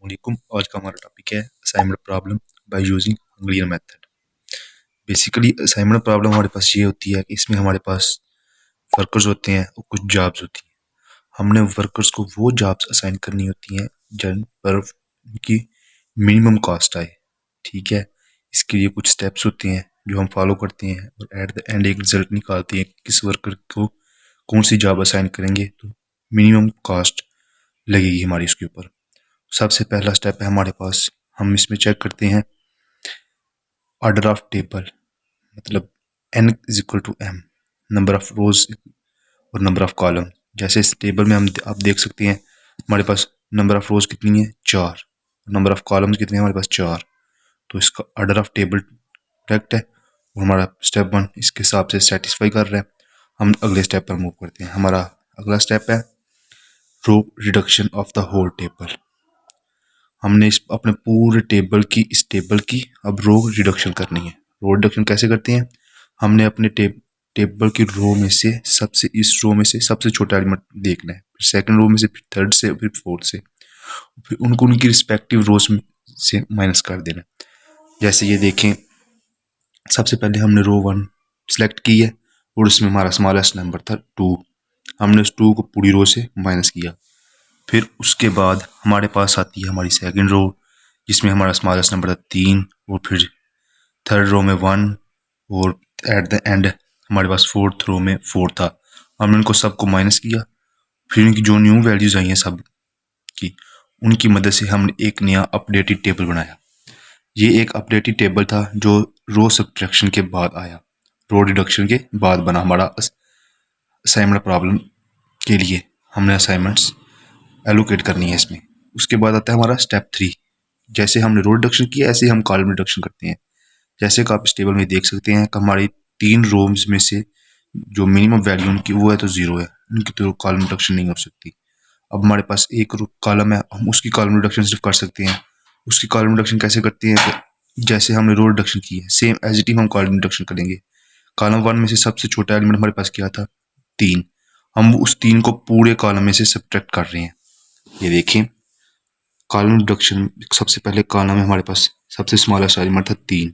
अस्सलामुअलैकुम। आज का हमारा टॉपिक है assignment problem by using Hungarian method. Basically assignment problem हमारे पास ये होती है कि इसमें हमारे पास वर्कर्स होते हैं और कुछ जॉब्स होती हैं। हमने वर्कर्स को वो जॉब्स असाइन करनी होती हैं जिन पर उनकी मिनिमम कॉस्ट आए। ठीक है, इसके लिए कुछ स्टेप्स होते हैं जो हम फॉलो करते हैं और एट द एंड एक रिजल्ट निकालते हैं किस वर्कर को कौन सी जॉब असाइन करेंगे तो मिनिमम कॉस्ट लगेगी हमारी उसके ऊपर। सबसे पहला स्टेप है हमारे पास, हम इसमें चेक करते हैं ऑर्डर ऑफ टेबल, मतलब n is equal to m, number of rows और नंबर ऑफ कॉलम। जैसे इस टेबल में आप देख सकते हैं हमारे पास नंबर ऑफ रोज कितनी है 4, नंबर ऑफ कॉलम्स कितने हैं हमारे पास 4। तो इसका ऑर्डर ऑफ टेबल करेक्ट है और हमारा स्टेप 1 इसके हिसाब से सेटिस्फाई कर रहा है। हम अगले स्टेप पर मूव करते हैं। हमारा अगला स्टेप है row reduction of the whole table. हमने इस अपने पूरे टेबल की इस टेबल की अब रो रिडक्शन करनी है। रो रिडक्शन कैसे करते हैं, हमने अपने टेबल की रो में से सबसे इस रो में से सबसे छोटा एलिमेंट देखना है, फिर सेकंड रो में से, फिर थर्ड से, फिर फोर्थ से, फिर उनको उनकी रिस्पेक्टिव रोज से माइनस कर देना। जैसे ये देखें, सबसे पहले हमने रो 1 सिलेक्ट की है और उसमें हमारा स्मॉलेस्ट नंबर था 2। हमने उस 2 को पूरी रो से माइनस किया। फिर उसके बाद हमारे पास आती है हमारी सेकंड रो जिसमें हमारा स्मॉलेस्ट नंबर था 3 और फिर थर्ड रो में 1 और एट द एंड हमारे पास फोर्थ रो में 4 था। हमने उनको सबको माइनस किया। फिर उनकी जो न्यू वैल्यूज आई हैं सब की, उनकी मदद से हमने एक नया अपडेटेड टेबल बनाया। ये एक अपडेटेड टेबल था जो रो सब्ट्रैक्शन के बाद आया, रो रिडक्शन के बाद बना। हमारा असाइनमेंट प्रॉब्लम के लिए हमने असाइनमेंट्स एलोकेट करनी है इसमें। उसके बाद आता है हमारा स्टेप 3। जैसे हमने रो रिडक्शन किया ऐसे हम कॉलम रिडक्शन करते हैं। जैसे कि आप इस टेबल में देख सकते हैं कि हमारी 3 रोज में से जो मिनिमम वैल्यू उनकी वो है तो 0 है, उनकी तो कॉलम रिडक्शन नहीं हो सकती। अब हमारे पास एक कॉलम है, हम उसकी कॉलम रिडक्शन सिर्फ कर सकते हैं। उसकी कॉलम रिडक्शन कैसे करते हैं, जैसे हमने रो रिडक्शन की है सेम एज इट इज हम कॉलम रिडक्शन करेंगे। कॉलम 1 में से सबसे छोटा एलिमेंट हमारे पास क्या था 3, हम उस 3 को पूरे कॉलम में से सब्ट्रैक्ट कर रहे हैं। ये देखें, कॉलम रिडक्शन सबसे पहले कॉलम में हमारे पास सबसे स्मॉलेस्ट एलिमेंट था 3,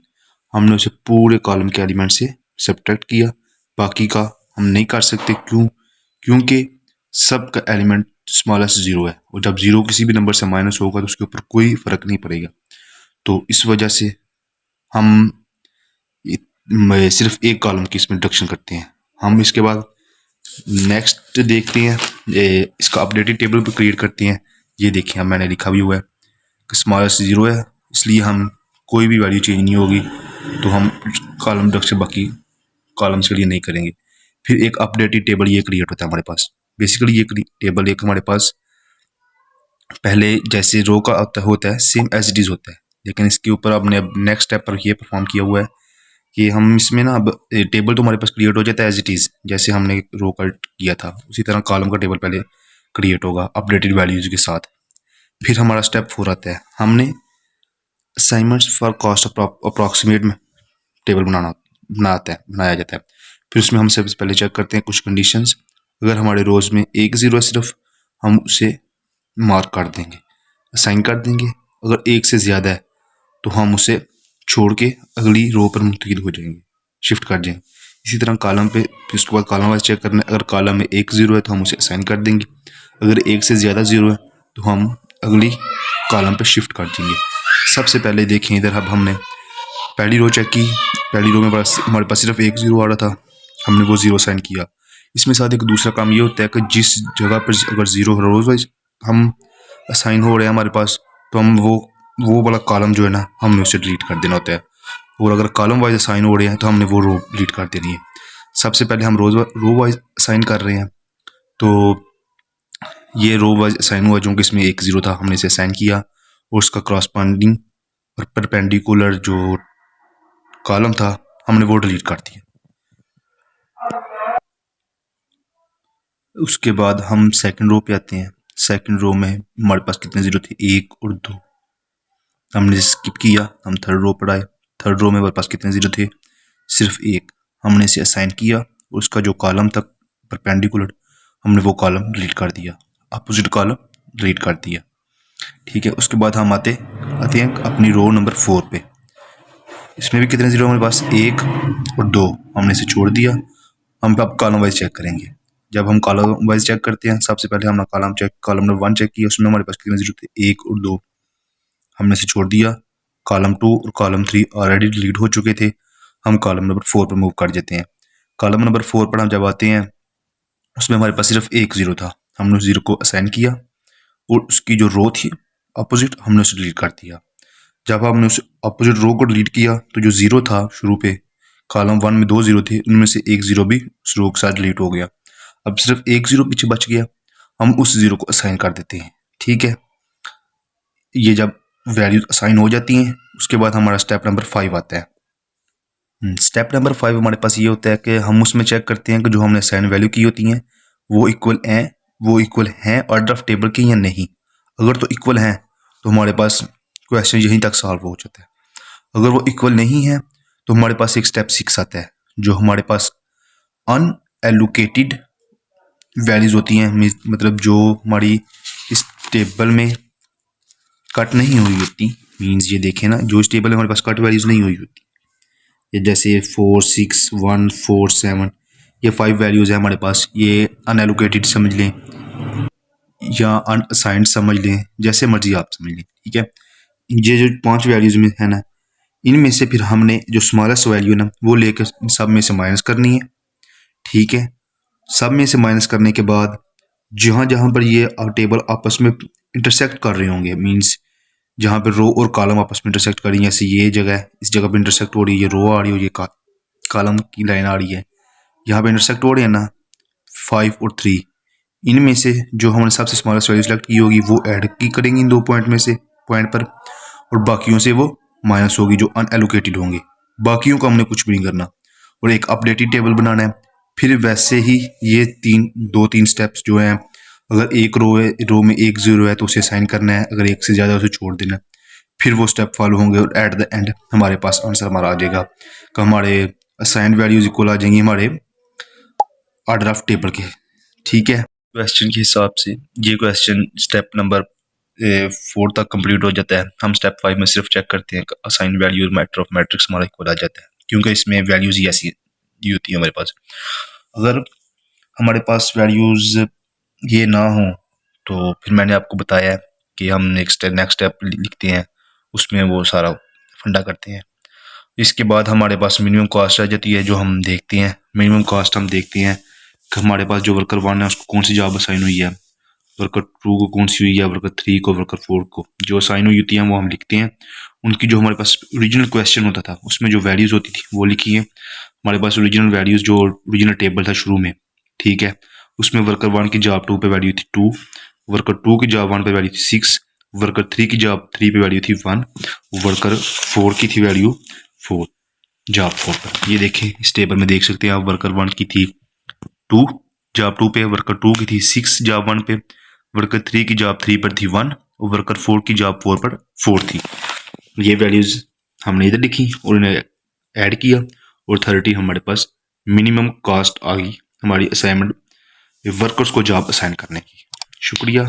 हमने उसे पूरे कॉलम के एलिमेंट से सब्ट्रैक्ट किया। बाकी का हम नहीं कर सकते, क्योंकि सब का एलिमेंट स्मॉलेस्ट 0 है और जब 0 किसी भी नंबर से माइनस होगा तो उसके ऊपर कोई फर्क नहीं पड़ेगा। तो इस वजह से हम सिर्फ एक कॉलम की इसमें रिडक्शन करते हैं। हम इसके बाद नेक्स्ट देखते हैं, इसका अपडेटेड टेबल भी क्रिएट करते हैं। ये देखिए, अब मैंने लिखा भी हुआ है कि स्मॉलेस्ट 0 है, इसलिए हम कोई भी वैल्यू चेंज नहीं होगी, तो हम कॉलम रिडक्शन बाकी कॉलम्स के लिए नहीं करेंगे। फिर एक अपडेटेड टेबल ये क्रिएट होता है हमारे पास। बेसिकली ये टेबल एक हमारे पास पहले जैसे रो का होता है सेम एज इट इज होता है, लेकिन इसके ऊपर आपने अब नेक्स्ट स्टेप पर ये परफॉर्म किया हुआ है कि हम इसमें ना अब टेबल तो हमारे पास क्रिएट हो जाता है एज इट इज, जैसे हमने रो का किया था उसी तरह कॉलम का टेबल पहले क्रिएट होगा अपडेटेड वैल्यूज के साथ। फिर हमारा स्टेप 4 आता है, हमने असाइनमेंट्स फॉर कॉस्ट अप्रॉक्सीमेट में टेबल बनाया जाता है। फिर उसमें हम सबसे पहले चेक करते हैं कुछ कंडीशंस। अगर हमारे रोज में एक 0 है सिर्फ, हम उसे मार्क कर देंगे, असाइन कर देंगे। अगर एक से ज़्यादा है तो हम उसे छोड़ के अगली रो पर मुंतकिल हो जाएंगे, शिफ्ट कर जाएंगे। इसी तरह कॉलम पे, फिर उसके बाद कॉलम वाइज चेक करना है। अगर कॉलम में एक 0 है तो हम उसे असाइन कर देंगे, अगर एक से ज़्यादा 0 है तो हम अगली कॉलम पे शिफ्ट कर देंगे। सबसे पहले देखें इधर, अब हमने पहली रो चेक की। पहली रो में हमारे पास सिर्फ एक 0 आ रहा था, हमने वो 0 असाइन किया। इसमें साथ एक दूसरा काम ये होता है कि जिस जगह पर अगर 0 रोज वाइज हम असाइन हो रहे हैं हमारे पास, तो हम वो वाला कॉलम जो है ना हमने उसे डिलीट कर देना होता है। और अगर कॉलम वाइज असाइन हो रहे हैं तो हमने वो रो डिलीट कर देनी है। सबसे पहले हम रो वाइज असाइन कर रहे हैं, तो ये रो वाइज असाइन हुआ, जो कि इसमें एक 0 था, हमने इसे असाइन किया और उसका क्रॉसपॉन्डिंग और परपेंडिकुलर जो कॉलम था हमने वो डिलीट कर दिया। उसके बाद हम सेकंड रो पे आते हैं। सेकंड रो में हमारे पास कितने 0 थे, 1 और 2, हमने स्किप किया। हम थर्ड रो पर आए। थर्ड रो में हमारे पास कितने 0 थे, सिर्फ 1, हमने इसे असाइन किया और उसका जो कॉलम था परपेंडिकुलर, हमने वो कॉलम डिलीट कर दिया, अपोजिट कॉलम डिलीट कर दिया। ठीक है, उसके बाद हम आते हैं अपनी रो नंबर 4 पे। इसमें भी कितने जीरो हमारे पास, 1 और 2, हमने इसे छोड़ दिया। हम अब कॉलम वाइज चेक करेंगे। जब हम कॉलम वाइज चेक करते हैं, सबसे पहले हमने कॉलम नंबर 1 चेक किया, उसमें हमारे पास कितने जीरो थे, 1 और 2, हमने इसे छोड़ दिया। कॉलम 2 और कॉलम 3 ऑलरेडी डिलीट हो चुके थे, हम कॉलम नंबर 4 पर मूव कर जाते हैं। कॉलम नंबर 4 पर हम जब आते हैं, उसमें हमारे पास सिर्फ एक जीरो था, हमने उस जीरो को असाइन किया और उसकी जो रो थी अपोजिट, हमने उसे डिलीट कर दिया। जब हमने उस अपोजिट रो को डिलीट किया तो जो जीरो था शुरू पे, कॉलम 1 में 2 जीरो थे, उनमें से एक जीरो भी उस रो के साथ डिलीट हो गया। अब सिर्फ एक जीरो पीछे बच गया, हम उस जीरो को असाइन कर देते हैं। ठीक है, ये जब वैल्यू असाइन हो जाती हैं, उसके बाद हमारा स्टेप नंबर 5 आता है। स्टेप नंबर 5 हमारे पास ये होता है कि हम उसमें चेक करते हैं कि जो हमने असाइन वैल्यू की होती हैं वो इक्वल हैं ऑर्डर ऑफ टेबल की या नहीं। अगर तो इक्वल हैं तो हमारे पास क्वेश्चन यहीं तक सॉल्व हो जाता है। अगर वो इक्वल नहीं है तो हमारे पास एक स्टेप 6 आता है, जो हमारे पास अनएलोकेटेड वैल्यूज होती हैं, मतलब जो हमारी इस टेबल में कट नहीं हुई होती। मीन्स ये देखें ना, जो इस टेबल में हमारे पास कट वैल्यूज नहीं हुई होती, ये जैसे 4 6 1 4 7, ये 5 वैल्यूज है हमारे पास, ये अनएलोकेटेड समझ लें या अनअसाइंड समझ लें, जैसे मर्जी आप समझ लें। ठीक है, ये जो 5 वैल्यूज में है ना, इनमें से फिर हमने जो स्मॉलेस्ट वैल्यू ना वो लेकर सब में से माइनस करनी है। ठीक है, सब में से माइनस करने के बाद जहाँ जहाँ पर ये टेबल आपस में इंटरसेक्ट कर रहे होंगे, मीन्स जहाँ पे रो और कॉलम आपस में इंटरसेक्ट कर रही है, जैसे ये जगह है, इस जगह पे इंटरसेक्ट हो रही है, ये रो आ रही है, ये कॉलम की लाइन आ रही है, यहाँ पे इंटरसेक्ट हो रहे हैं ना 5 और 3, इनमें से जो हमने सबसे स्मॉलेस्ट वैल्यू सेलेक्ट की होगी वो ऐड की करेंगे इन 2 पॉइंट में से पॉइंट पर, और बाकियों से वो माइनस होगी जो अनएलोकेटेड होंगे। बाकियों को हमने कुछ भी नहीं करना और एक अपडेटेड टेबल बनाना है। फिर वैसे ही ये 3 स्टेप्स जो हैं, अगर एक रो में एक जीरो है तो उसे साइन करना है, अगर एक से ज़्यादा उसे छोड़ देना है, फिर वो स्टेप फॉलो होंगे और एट द एंड हमारे पास आंसर हमारा आ जाएगा कि हमारे असाइंड वैल्यूज इक्वल आ जाएंगी हमारे ऑर्डर ऑफ टेबल के। ठीक है, क्वेश्चन के हिसाब से ये क्वेश्चन स्टेप नंबर 4 तक कंप्लीट हो जाता है। हम स्टेप 5 में सिर्फ चेक करते हैं कि असाइन वैल्यू और मैटर ऑफ मैट्रिक्स हमारा इक्वल आ जाता है, क्योंकि इसमें वैल्यूज ही ऐसी होती है हमारे पास। अगर हमारे पास वैल्यूज ये ना हो तो फिर मैंने आपको बताया कि हम नेक्स्ट स्टेप लिखते हैं, उसमें वो सारा फंडा करते हैं। इसके बाद हमारे पास मिनिमम कॉस्ट आ जाती है, जो हम देखते हैं। मिनिमम कॉस्ट हम देखते हैं कि हमारे पास जो वर्कर 1 है उसको कौन सी जॉब असाइन हुई है, वर्कर 2 को कौन सी हुई है, वर्कर 3 को, वर्कर 4 को। जो असाइन हुई होती हैं वो हम लिखते हैं। उनकी जो हमारे पास ओरिजिनल क्वेश्चन होता था उसमें जो वैल्यूज़ होती थी वो लिखी है। हमारे पास ओरिजिनल वैल्यूज़ जो ओरिजिनल टेबल था शुरू में, ठीक है, उसमें वर्कर 1 की जॉब 2 पे वैल्यू थी 2, वर्कर 2 की जॉब 1 पे वैल्यू थी 6, वर्कर 3 की जॉब 3 पे वैल्यू थी 1, वर्कर 4 की थी वैल्यू 4, जॉब 4 पर। ये देखें, इस टेबल में देख सकते हैं आप, वर्कर 1 की थी 2 जॉब 2 पे, वर्कर 2 की थी 6 जॉब 1 पे, वर्कर 3 की जॉब 3 पर थी 1 और वर्कर 4 की जॉब 4 पर 4 थी। ये वैल्यूज़ हमने इधर लिखी और इन्हें ऐड किया और 30 हमारे पास मिनिमम कॉस्ट आ गई हमारी असाइनमेंट वर्कर्स को जॉब असाइन करने की। शुक्रिया।